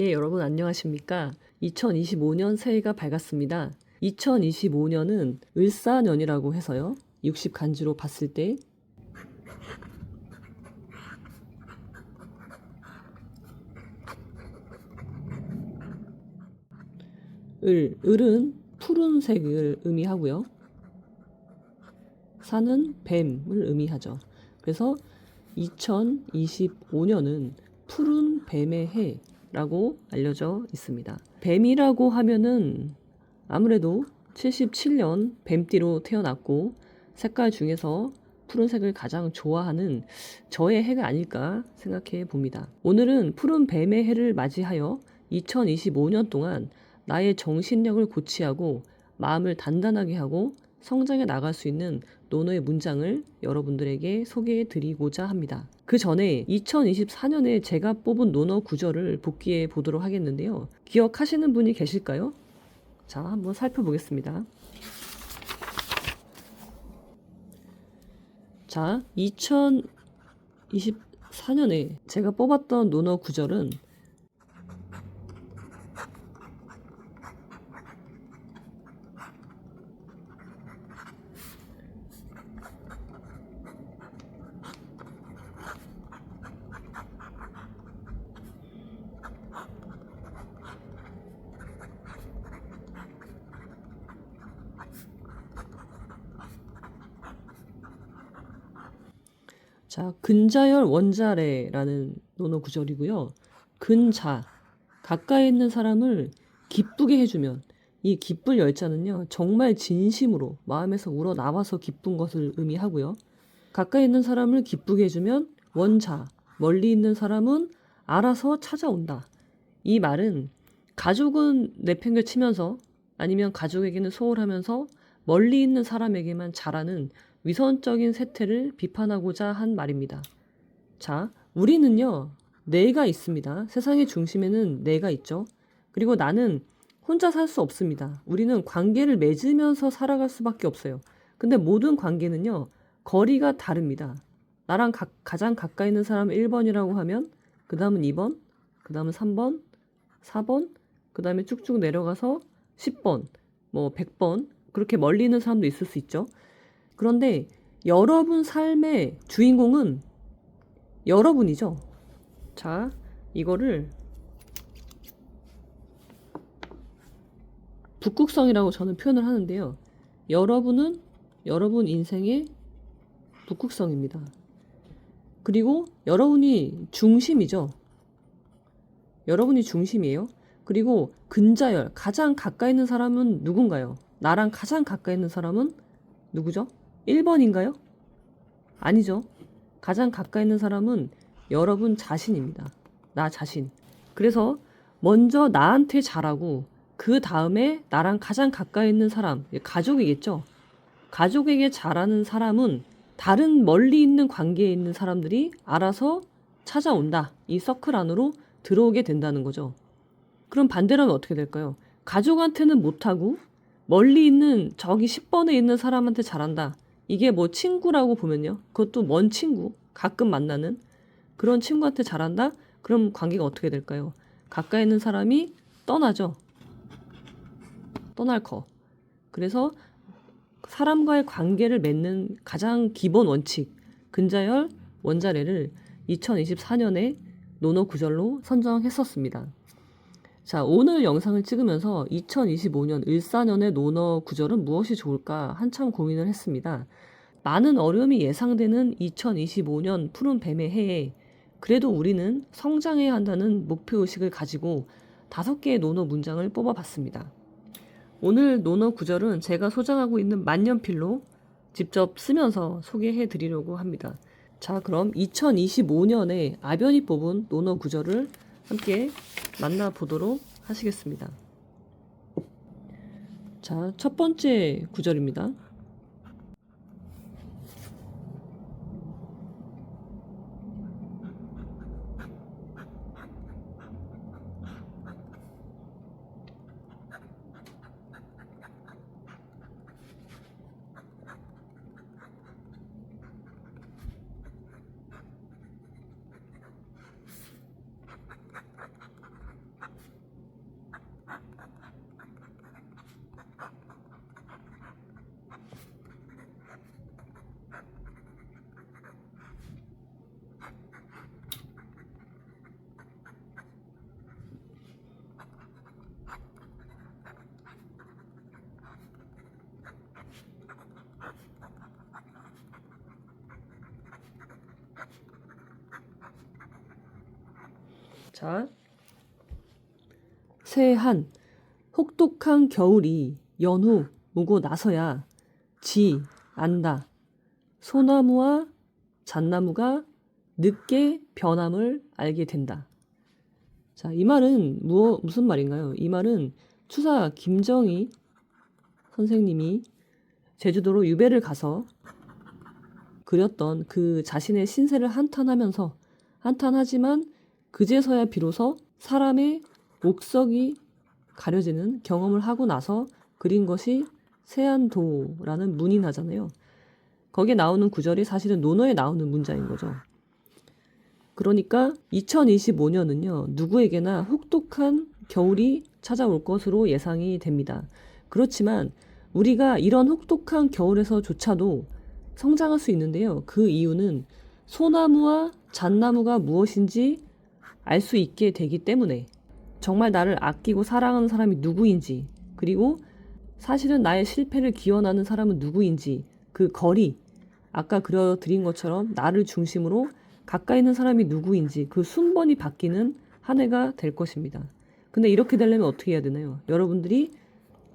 예, 여러분 안녕하십니까? 2025년 새해가 밝았습니다. 2025년은 을사년이라고 해서요. 60간지로 봤을 때 을은 푸른색을 의미하고요. 사는 뱀을 의미하죠. 그래서 2025년은 푸른 뱀의 해라고 알려져 있습니다. 뱀이라고 하면은 아무래도 77년 뱀띠로 태어났고 색깔 중에서 푸른색을 가장 좋아하는 저의 해가 아닐까 생각해 봅니다. 오늘은 푸른 뱀의 해를 맞이하여 2025년 동안 나의 정신력을 고취하고 마음을 단단하게 하고 성장해 나갈 수 있는 논어의 문장을 여러분들에게 소개해 드리고자 합니다. 그 전에 2024년에 제가 뽑은 논어 구절을 복기해 보도록 하겠는데요. 기억하시는 분이 계실까요? 자, 한번 살펴보겠습니다. 자, 2024년에 제가 뽑았던 논어 구절은 자, 근자열 원자래라는 논어 구절이고요. 근자, 가까이 있는 사람을 기쁘게 해주면 이 기쁠 열자는요, 정말 진심으로 마음에서 우러나와서 기쁜 것을 의미하고요. 가까이 있는 사람을 기쁘게 해주면 원자, 멀리 있는 사람은 알아서 찾아온다. 이 말은 가족은 내팽개치면서 아니면 가족에게는 소홀하면서 멀리 있는 사람에게만 잘하는 위선적인 세태를 비판하고자 한 말입니다. 자, 우리는요, 내가 있습니다. 세상의 중심에는 내가 있죠. 그리고 나는 혼자 살 수 없습니다. 우리는 관계를 맺으면서 살아갈 수밖에 없어요. 근데 모든 관계는요, 거리가 다릅니다. 나랑 가장 가까이 있는 사람 1번이라고 하면 그 다음은 2번, 그 다음은 3번, 4번, 그 다음에 쭉쭉 내려가서 10번, 뭐 100번 그렇게 멀리 있는 사람도 있을 수 있죠. 그런데 여러분 삶의 주인공은 여러분이죠. 자, 이거를 북극성이라고 저는 표현을 하는데요. 여러분은 여러분 인생의 북극성입니다. 그리고 여러분이 중심이죠. 여러분이 중심이에요. 그리고 근자열, 가장 가까이 있는 사람은 누군가요? 나랑 가장 가까이 있는 사람은 누구죠? 1번인가요? 아니죠. 가장 가까이 있는 사람은 여러분 자신입니다. 나 자신. 그래서 먼저 나한테 잘하고 그 다음에 나랑 가장 가까이 있는 사람, 가족이겠죠. 가족에게 잘하는 사람은 다른 멀리 있는 관계에 있는 사람들이 알아서 찾아온다. 이 서클 안으로 들어오게 된다는 거죠. 그럼 반대로 하면 어떻게 될까요? 가족한테는 못하고 멀리 있는 저기 10번에 있는 사람한테 잘한다. 이게 뭐 친구라고 보면요. 그것도 먼 친구, 가끔 만나는 그런 친구한테 잘한다? 그럼 관계가 어떻게 될까요? 가까이 있는 사람이 떠나죠. 떠날 거. 그래서 사람과의 관계를 맺는 가장 기본 원칙, 근자열 원자래를 2024년에 논어 구절로 선정했었습니다. 자, 오늘 영상을 찍으면서 2025년 을사년의 논어 구절은 무엇이 좋을까 한참 고민을 했습니다. 많은 어려움이 예상되는 2025년 푸른 뱀의 해에 그래도 우리는 성장해야 한다는 목표의식을 가지고 5개의 논어 문장을 뽑아봤습니다. 오늘 논어 구절은 제가 소장하고 있는 만년필로 직접 쓰면서 소개해 드리려고 합니다. 자, 그럼 2025년에 아변이 뽑은 논어 구절을 함께 만나보도록 하시겠습니다. 자, 첫 번째 구절입니다. 자, 새한 혹독한 겨울이 연후 오고 나서야 지 안다. 소나무와 잣나무가 늦게 변함을 알게 된다. 자, 이 말은 무슨 말인가요? 이 말은 추사 김정희 선생님이 제주도로 유배를 가서 그렸던 그 자신의 신세를 한탄하지만 그제서야 비로소 사람의 옥석이 가려지는 경험을 하고 나서 그린 것이 세안도라는 문인하잖아요. 거기에 나오는 구절이 사실은 논어에 나오는 문장인 거죠. 그러니까 2025년은요, 누구에게나 혹독한 겨울이 찾아올 것으로 예상이 됩니다. 그렇지만 우리가 이런 혹독한 겨울에서조차도 성장할 수 있는데요. 그 이유는 소나무와 잣나무가 무엇인지 알 수 있게 되기 때문에, 정말 나를 아끼고 사랑하는 사람이 누구인지, 그리고 사실은 나의 실패를 기원하는 사람은 누구인지, 그 거리, 아까 그려드린 것처럼 나를 중심으로 가까이 있는 사람이 누구인지 그 순번이 바뀌는 한 해가 될 것입니다. 근데 이렇게 되려면 어떻게 해야 되나요? 여러분들이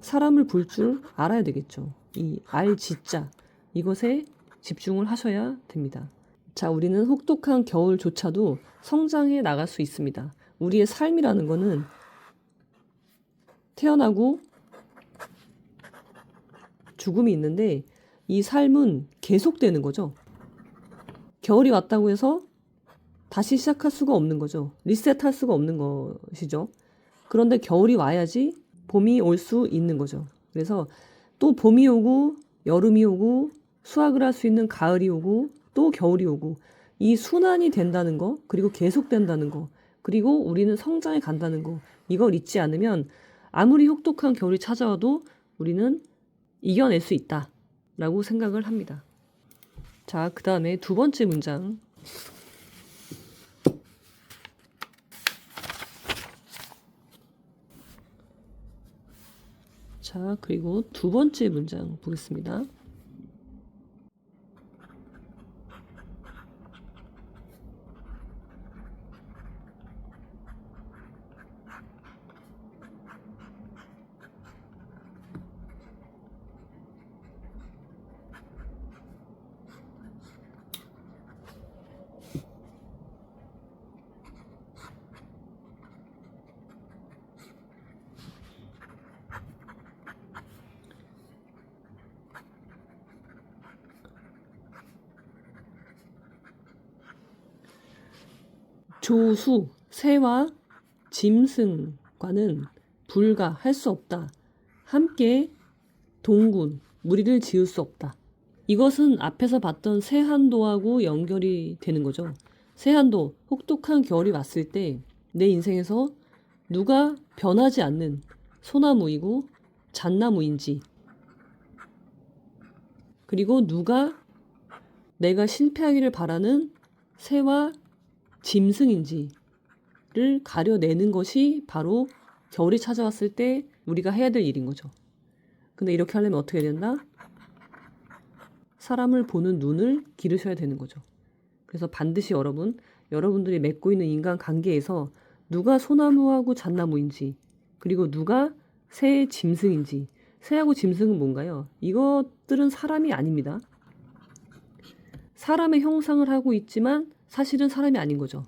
사람을 볼 줄 알아야 되겠죠. 이 알지자, 이것에 집중을 하셔야 됩니다. 자, 우리는 혹독한 겨울조차도 성장해 나갈 수 있습니다. 우리의 삶이라는 거는 태어나고 죽음이 있는데 이 삶은 계속되는 거죠. 겨울이 왔다고 해서 다시 시작할 수가 없는 거죠. 리셋할 수가 없는 것이죠. 그런데 겨울이 와야지 봄이 올 수 있는 거죠. 그래서 또 봄이 오고 여름이 오고 수확을 할 수 있는 가을이 오고 또 겨울이 오고, 이 순환이 된다는 거, 그리고 계속된다는 거, 그리고 우리는 성장해 간다는 거, 이걸 잊지 않으면 아무리 혹독한 겨울이 찾아와도 우리는 이겨낼 수 있다라고 생각을 합니다. 자, 그 다음에 두 번째 문장. 자, 그리고 두 번째 문장 보겠습니다. 조수, 새와 짐승과는 불가, 할 수 없다. 함께 동군, 무리를 지을 수 없다. 이것은 앞에서 봤던 새한도하고 연결이 되는 거죠. 새한도, 혹독한 겨울이 왔을 때 내 인생에서 누가 변하지 않는 소나무이고 잣나무인지, 그리고 누가 내가 실패하기를 바라는 새와 짐승인지를 가려내는 것이 바로 겨울이 찾아왔을 때 우리가 해야 될 일인 거죠. 근데 이렇게 하려면 어떻게 해야 된다? 사람을 보는 눈을 기르셔야 되는 거죠. 그래서 반드시 여러분들이 맺고 있는 인간관계에서 누가 소나무하고 잣나무인지, 그리고 누가 새의 짐승인지. 새하고 짐승은 뭔가요? 이것들은 사람이 아닙니다. 사람의 형상을 하고 있지만 사실은 사람이 아닌 거죠.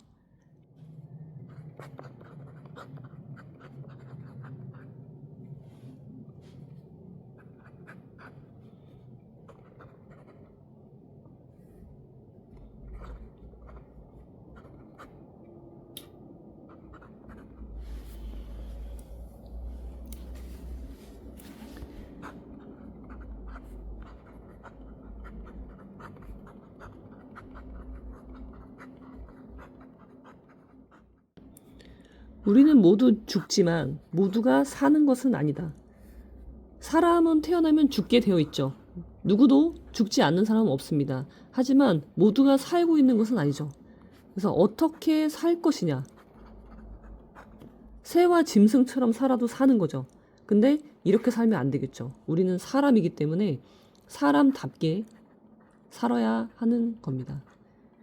우리는 모두 죽지만 모두가 사는 것은 아니다. 사람은 태어나면 죽게 되어 있죠. 누구도 죽지 않는 사람은 없습니다. 하지만 모두가 살고 있는 것은 아니죠. 그래서 어떻게 살 것이냐. 새와 짐승처럼 살아도 사는 거죠. 근데 이렇게 살면 안 되겠죠. 우리는 사람이기 때문에 사람답게 살아야 하는 겁니다.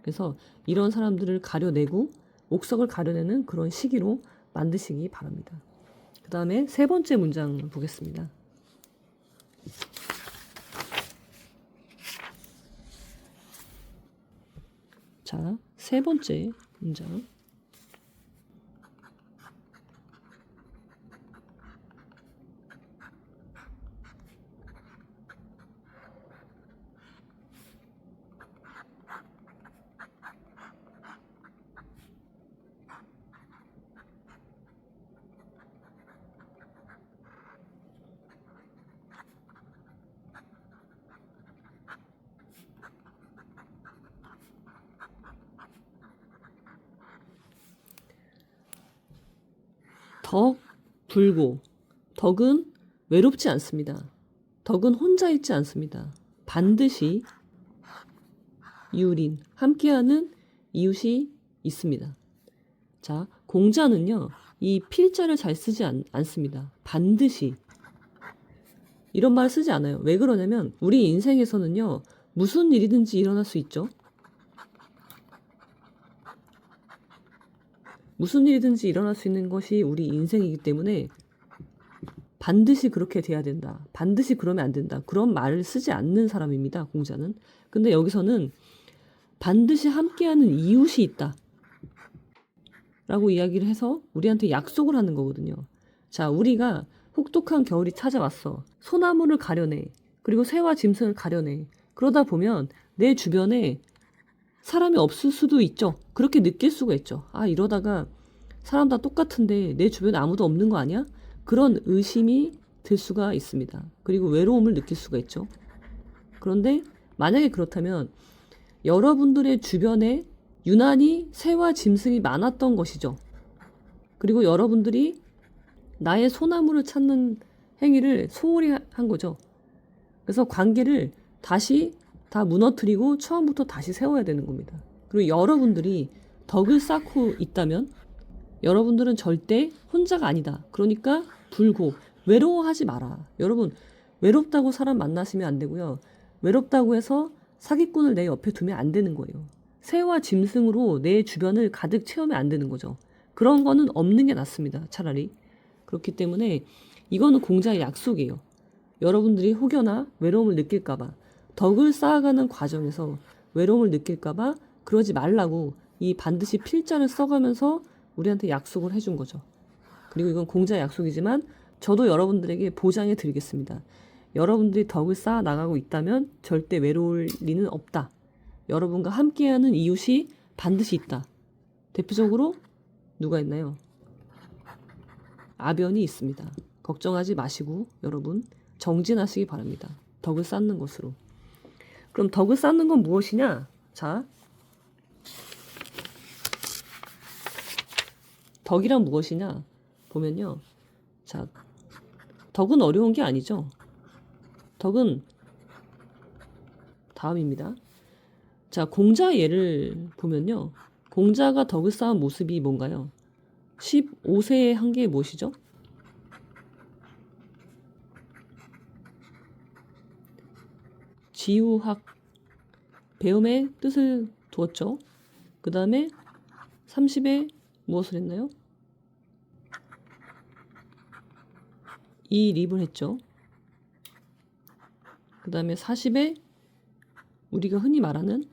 그래서 이런 사람들을 가려내고 옥석을 가려내는 그런 시기로 만드시기 바랍니다. 그 다음에 세 번째 문장 보겠습니다. 자, 세 번째 문장. 덕 불고, 덕은 외롭지 않습니다. 덕은 혼자 있지 않습니다. 반드시 이웃인, 함께하는 이웃이 있습니다. 자, 공자는요, 이 필자를 잘 쓰지 않습니다. 반드시. 이런 말 쓰지 않아요. 왜 그러냐면, 우리 인생에서는요, 무슨 일이든지 일어날 수 있죠. 무슨 일이든지 일어날 수 있는 것이 우리 인생이기 때문에 반드시 그렇게 돼야 된다. 반드시 그러면 안 된다. 그런 말을 쓰지 않는 사람입니다. 공자는. 근데 여기서는 반드시 함께하는 이웃이 있다. 라고 이야기를 해서 우리한테 약속을 하는 거거든요. 자, 우리가 혹독한 겨울이 찾아왔어. 소나무를 가려내. 그리고 새와 짐승을 가려내. 그러다 보면 내 주변에 사람이 없을 수도 있죠. 그렇게 느낄 수가 있죠. 아, 이러다가 사람 다 똑같은데 내 주변에 아무도 없는 거 아니야? 그런 의심이 들 수가 있습니다. 그리고 외로움을 느낄 수가 있죠. 그런데 만약에 그렇다면 여러분들의 주변에 유난히 새와 짐승이 많았던 것이죠. 그리고 여러분들이 나의 소나무를 찾는 행위를 소홀히 한 거죠. 그래서 관계를 다시 다 무너뜨리고 처음부터 다시 세워야 되는 겁니다. 그리고 여러분들이 덕을 쌓고 있다면 여러분들은 절대 혼자가 아니다. 그러니까 불고 외로워하지 마라. 여러분, 외롭다고 사람 만나시면 안 되고요. 외롭다고 해서 사기꾼을 내 옆에 두면 안 되는 거예요. 새와 짐승으로 내 주변을 가득 채우면 안 되는 거죠. 그런 거는 없는 게 낫습니다. 차라리. 그렇기 때문에 이거는 공자의 약속이에요. 여러분들이 혹여나 외로움을 느낄까봐, 덕을 쌓아가는 과정에서 외로움을 느낄까봐 그러지 말라고 이 반드시 필자를 써가면서 우리한테 약속을 해준 거죠. 그리고 이건 공자의 약속이지만 저도 여러분들에게 보장해 드리겠습니다. 여러분들이 덕을 쌓아 나가고 있다면 절대 외로울 리는 없다. 여러분과 함께하는 이웃이 반드시 있다. 대표적으로 누가 있나요? 아변이 있습니다. 걱정하지 마시고 여러분 정진하시기 바랍니다. 덕을 쌓는 것으로. 그럼 덕을 쌓는 건 무엇이냐? 자, 덕이란 무엇이냐? 보면요. 자, 덕은 어려운 게 아니죠. 덕은 다음입니다. 자, 공자 예를 보면요. 공자가 덕을 쌓은 모습이 뭔가요? 15세에 한 게 무엇이죠? 지우학, 배움의 뜻을 두었죠. 그 다음에 30에 무엇을 했나요? 이립을 했죠. 그 다음에 40에 우리가 흔히 말하는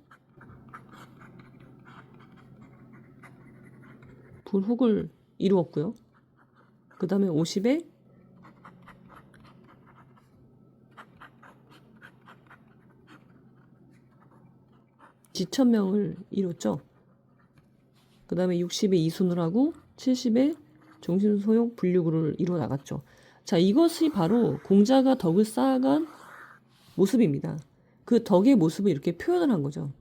불혹을 이루었고요. 그 다음에 50에 지천명을 이뤘죠. 그 다음에 60에 이순을 하고 70에 정신소용 분류구를 이루어 나갔죠. 자, 이것이 바로 공자가 덕을 쌓아간 모습입니다. 그 덕의 모습을 이렇게 표현을 한 거죠.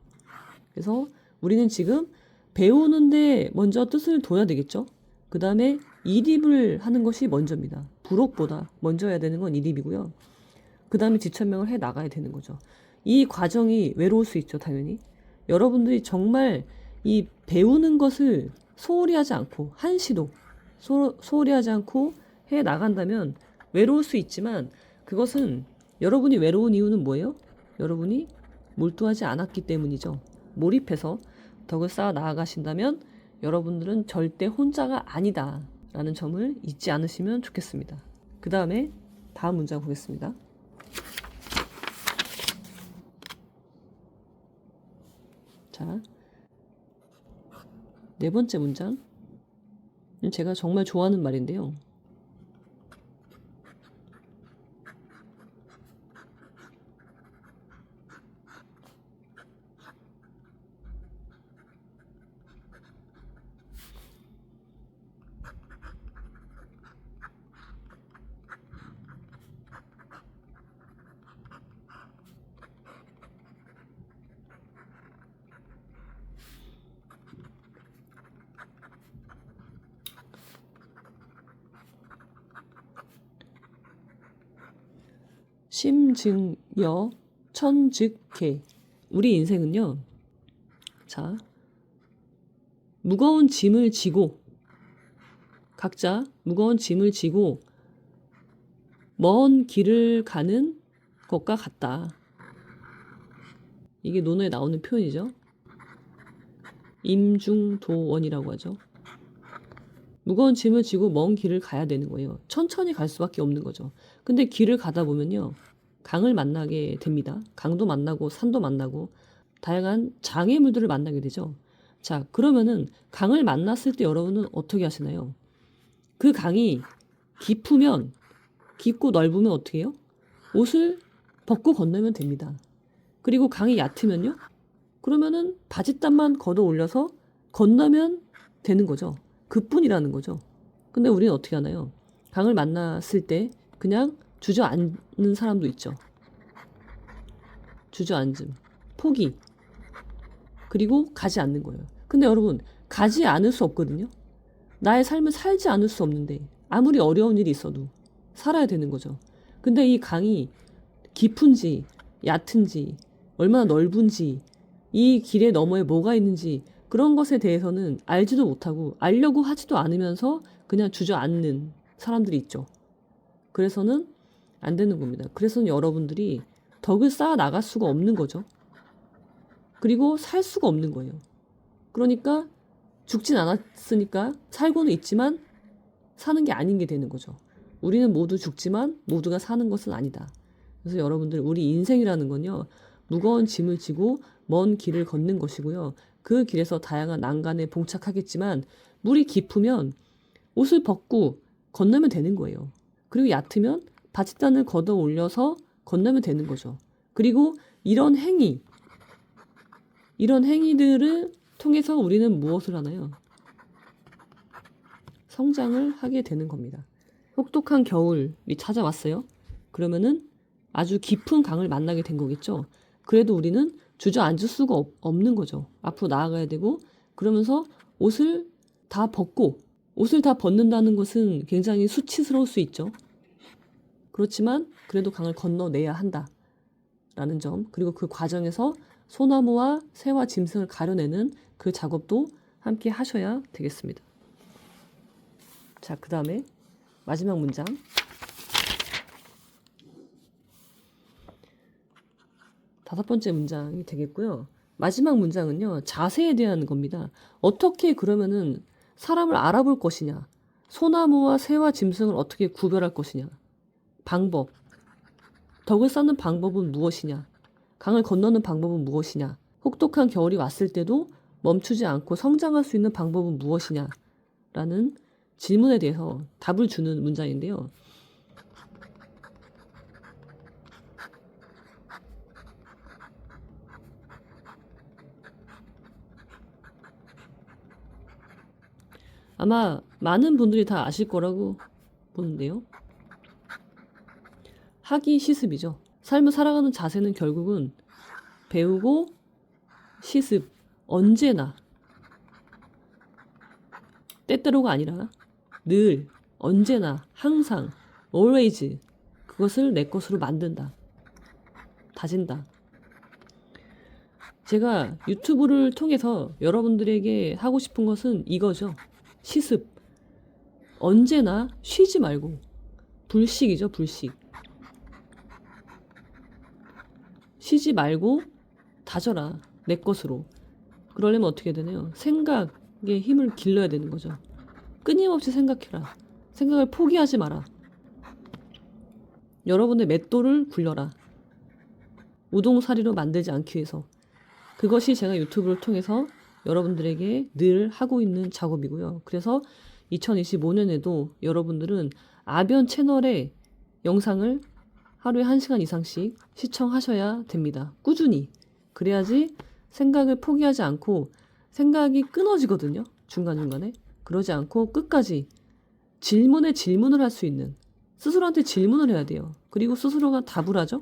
그래서 우리는 지금 배우는데 먼저 뜻을 둬야 되겠죠. 그 다음에 이립을 하는 것이 먼저입니다. 부록보다 먼저 해야 되는 건 이립이고요. 그 다음에 지천명을 해 나가야 되는 거죠. 이 과정이 외로울 수 있죠, 당연히. 여러분들이 정말 이 배우는 것을 소홀히 하지 않고 한시도 소홀히 하지 않고 해 나간다면 외로울 수 있지만 그것은 여러분이 외로운 이유는 뭐예요? 여러분이 몰두하지 않았기 때문이죠. 몰입해서 덕을 쌓아 나아가신다면 여러분들은 절대 혼자가 아니다 라는 점을 잊지 않으시면 좋겠습니다. 그 다음에 다음 문장 보겠습니다. 자, 네 번째 문장. 제가 정말 좋아하는 말인데요. 심증여 천즉개. 우리 인생은요, 자, 무거운 짐을 지고, 각자 무거운 짐을 지고 먼 길을 가는 것과 같다. 이게 논어에 나오는 표현이죠. 임중도원이라고 하죠. 무거운 짐을 지고 먼 길을 가야 되는 거예요. 천천히 갈 수밖에 없는 거죠. 근데 길을 가다 보면요, 강을 만나게 됩니다. 강도 만나고 산도 만나고 다양한 장애물들을 만나게 되죠. 자, 그러면은 강을 만났을 때 여러분은 어떻게 하시나요? 그 강이 깊고 넓으면 어떻게 해요? 옷을 벗고 건너면 됩니다. 그리고 강이 얕으면요? 그러면은 바짓단만 걷어 올려서 건너면 되는 거죠. 그뿐이라는 거죠. 근데 우리는 어떻게 하나요? 강을 만났을 때 그냥 주저앉는 사람도 있죠. 주저앉음, 포기, 그리고 가지 않는 거예요. 근데 여러분, 가지 않을 수 없거든요. 나의 삶을 살지 않을 수 없는데 아무리 어려운 일이 있어도 살아야 되는 거죠. 근데 이 강이 깊은지 얕은지 얼마나 넓은지 이 길의 너머에 뭐가 있는지 그런 것에 대해서는 알지도 못하고 알려고 하지도 않으면서 그냥 주저앉는 사람들이 있죠. 그래서는 안 되는 겁니다. 그래서는 여러분들이 덕을 쌓아 나갈 수가 없는 거죠. 그리고 살 수가 없는 거예요. 그러니까 죽진 않았으니까 살고는 있지만 사는 게 아닌 게 되는 거죠. 우리는 모두 죽지만 모두가 사는 것은 아니다. 그래서 여러분들, 우리 인생이라는 건요, 무거운 짐을 지고 먼 길을 걷는 것이고요. 그 길에서 다양한 난간에 봉착하겠지만 물이 깊으면 옷을 벗고 건너면 되는 거예요. 그리고 얕으면 바짓단을 걷어 올려서 건너면 되는 거죠. 그리고 이런 행위들을 통해서 우리는 무엇을 하나요? 성장을 하게 되는 겁니다. 혹독한 겨울이 찾아왔어요. 그러면은 아주 깊은 강을 만나게 된 거겠죠. 그래도 우리는 주저앉을 수가 없는 거죠. 앞으로 나아가야 되고, 그러면서 옷을 다 벗는다는 것은 굉장히 수치스러울 수 있죠. 그렇지만 그래도 강을 건너내야 한다라는 점, 그리고 그 과정에서 소나무와 새와 짐승을 가려내는 그 작업도 함께 하셔야 되겠습니다. 자, 그 다음에 마지막 문장. 다섯 번째 문장이 되겠고요. 마지막 문장은요, 자세에 대한 겁니다. 어떻게 그러면은 사람을 알아볼 것이냐, 소나무와 새와 짐승을 어떻게 구별할 것이냐, 방법, 덕을 쌓는 방법은 무엇이냐, 강을 건너는 방법은 무엇이냐, 혹독한 겨울이 왔을 때도 멈추지 않고 성장할 수 있는 방법은 무엇이냐 라는 질문에 대해서 답을 주는 문장인데요. 아마 많은 분들이 다 아실 거라고 보는데요. 학이 시습이죠. 삶을 살아가는 자세는 결국은 배우고 시습, 언제나, 때때로가 아니라 늘, 언제나, 항상, always 그것을 내 것으로 만든다. 다진다. 제가 유튜브를 통해서 여러분들에게 하고 싶은 것은 이거죠. 시습. 언제나 쉬지 말고. 불식이죠, 불식. 쉬지 말고 다져라. 내 것으로. 그러려면 어떻게 되나요? 생각, 힘을 길러야 되는 거죠. 끊임없이 생각해라. 생각을 포기하지 마라. 여러분의 맷돌을 굴려라. 우동사리로 만들지 않기 위해서. 그것이 제가 유튜브를 통해서 여러분들에게 늘 하고 있는 작업이고요. 그래서 2025년에도 여러분들은 아변 채널의 영상을 하루에 1시간 이상씩 시청하셔야 됩니다. 꾸준히. 그래야지 생각을 포기하지 않고 생각이 끊어지거든요. 중간중간에. 그러지 않고 끝까지 질문에 질문을 할 수 있는, 스스로한테 질문을 해야 돼요. 그리고 스스로가 답을 하죠.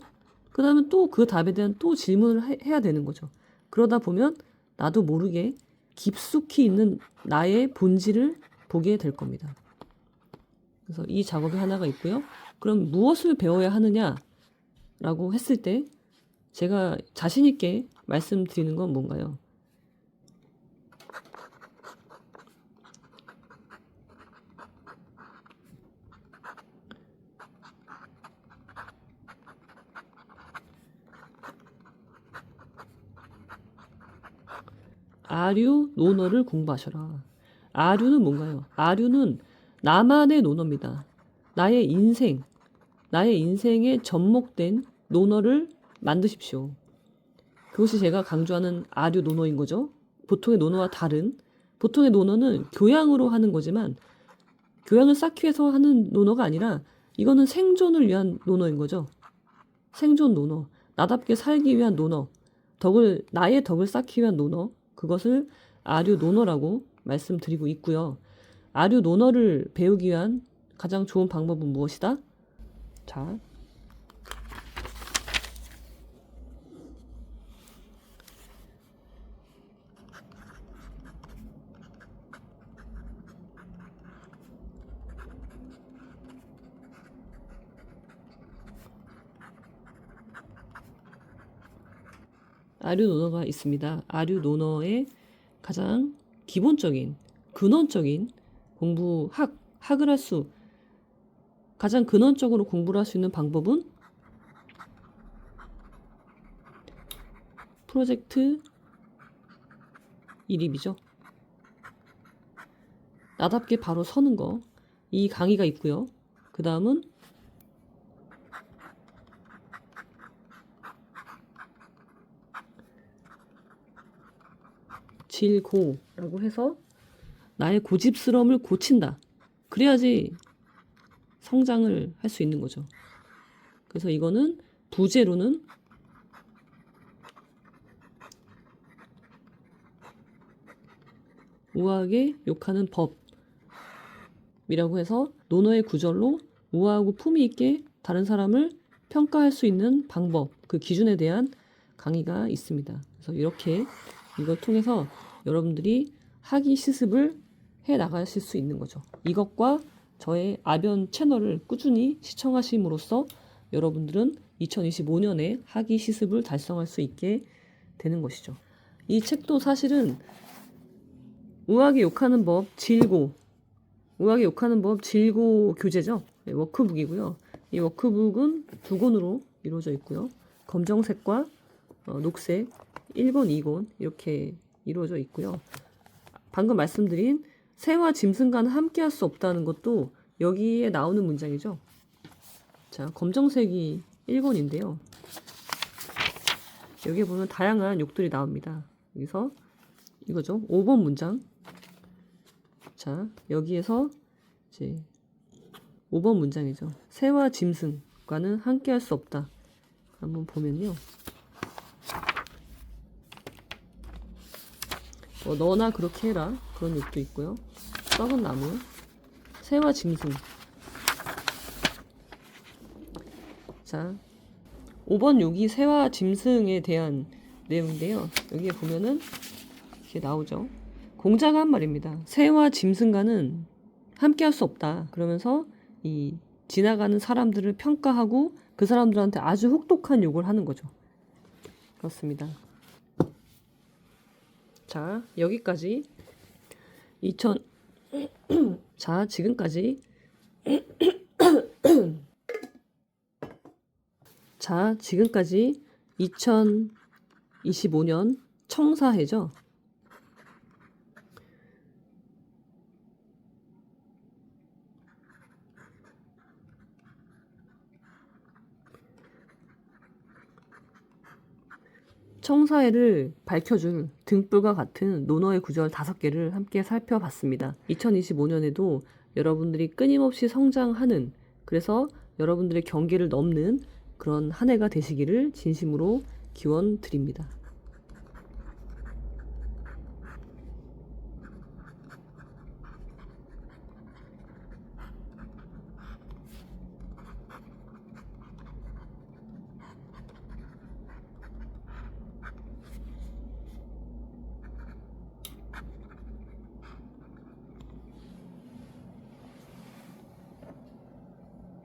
그 다음에 또 그 답에 대한 또 질문을 해야 되는 거죠. 그러다 보면 나도 모르게 깊숙이 있는 나의 본질을 보게 될 겁니다. 그래서 이 작업이 하나가 있고요. 그럼 무엇을 배워야 하느냐라고 했을 때 제가 자신 있게 말씀드리는 건 뭔가요? 아류 논어를 공부하셔라. 아류는 뭔가요? 아류는 나만의 논어입니다. 나의 인생에 접목된 논어를 만드십시오. 그것이 제가 강조하는 아류 논어인 거죠. 보통의 논어와 다른, 보통의 논어는 교양으로 하는 거지만 교양을 쌓기 위해서 하는 논어가 아니라 이거는 생존을 위한 논어인 거죠. 생존 논어, 나답게 살기 위한 논어, 나의 덕을 쌓기 위한 논어, 그것을 아류 논어라고 말씀드리고 있고요. 아류 논어를 배우기 위한 가장 좋은 방법은 무엇이다? 자, 아류 논어가 있습니다. 아류 논어의 가장 기본적인, 근원적인 학을 가장 근원적으로 공부를 할 수 있는 방법은 프로젝트 이립이죠. 나답게 바로 서는 거. 이 강의가 있고요. 그 다음은 질고라고 해서 나의 고집스러움을 고친다. 그래야지 성장을 할 수 있는 거죠. 그래서 이거는 부제로는 우아하게 욕하는 법이라고 해서 논어의 구절로 우아하고 품위 있게 다른 사람을 평가할 수 있는 방법, 그 기준에 대한 강의가 있습니다. 그래서 이렇게 이걸 통해서 여러분들이 학위 시습을 해 나가실 수 있는 거죠. 이것과 저의 아변 채널을 꾸준히 시청하심으로써 여러분들은 2025년에 학위 시습을 달성할 수 있게 되는 것이죠. 이 책도 사실은 우아하게 욕하는 법 우아하게 욕하는 법 질고 교재죠. 네, 워크북이고요. 이 워크북은 2권으로 이루어져 있고요. 검정색과 녹색 1권, 2권 이렇게 이루어져 있고요. 방금 말씀드린 새와 짐승과는 함께할 수 없다는 것도 여기에 나오는 문장이죠. 자, 검정색이 1권인데요. 여기에 보면 다양한 욕들이 나옵니다. 여기서 이거죠. 5번 문장. 자, 여기에서 이제 5번 문장이죠. 새와 짐승과는 함께할 수 없다. 한번 보면요. 너나 그렇게 해라. 그런 욕도 있고요. 썩은 나무, 새와 짐승. 자, 5번 욕이 새와 짐승에 대한 내용인데요. 여기에 보면은 이렇게 나오죠. 공자가 한 말입니다. 새와 짐승과는 함께할 수 없다. 그러면서 이 지나가는 사람들을 평가하고 그 사람들한테 아주 혹독한 욕을 하는 거죠. 그렇습니다. 자, 여기까지 자, 지금까지 자, 지금까지 2025년 청사해죠. 청사회를 밝혀줄 등불과 같은 논어의 구절 5개를 함께 살펴봤습니다. 2025년에도 여러분들이 끊임없이 성장하는, 그래서 여러분들의 경계를 넘는 그런 한 해가 되시기를 진심으로 기원 드립니다.